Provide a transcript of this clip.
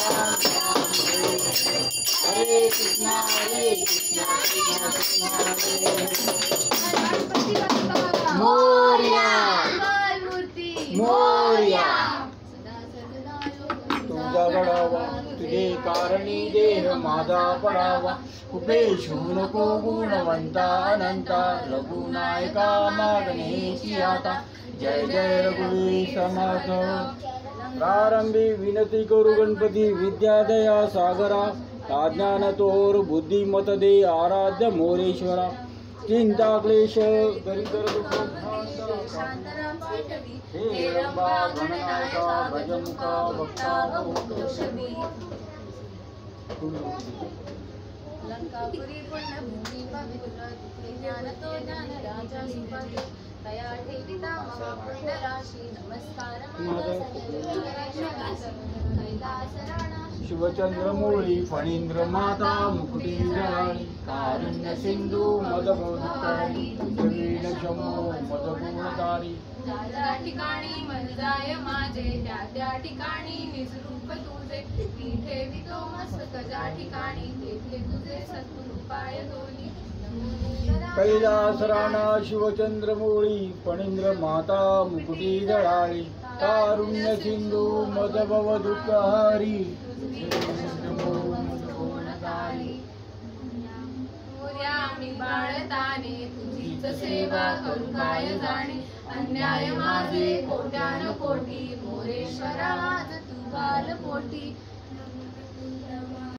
हरे कृष्णा कृष्णा कृष्णा हरे मोरया मोरया तुझा घडावा तुझे कारणी देह माझा पडावा कुपेशू नको गुणवंता अनंता रघुनायका मागणेची आता जय जय रघुवीर समर्थ प्रारंभी विनती करू गणपती विद्यादया सागरा अज्ञान तोर बुद्धिमत दे आराध्य मोरेश्वरा चिंता क्लेश दरिद्र दुःख हे रंबा गणनायका भजमुखा भक्ता लंकापुरी पुण्यभूमी पवित्र तिथे ज्ञान तो ज्ञान राजा सुपात्र तया ठेविता मम पुण्य राशी नमस्कार कैलास राणा शिवचंद्रमौळी फणींद्र माता मुकुटी जळाळी कारुण्य सिंधू मदबोधकारी जवीन शंभो मदगुणकारी ज्या ठिकाणी मन जाय माझे त्या त्या ठिकाणी निजरूप तुझे मी ठेवितो मस्तक ज्या ठिकाणी तेथे तुझे सत्कृपाय दोन्ही कैलास राणा शिवचंद्रमौळी फणींद्र माता मुकुटी जळाळी कारुण्य सिंधू मदभव दुःखहारी मी बाळताने तुझीच सेवा करू काय जाणे अन्याय माझे कोट्यान कोटी मोरेश्वरा आज तू घाल पोटी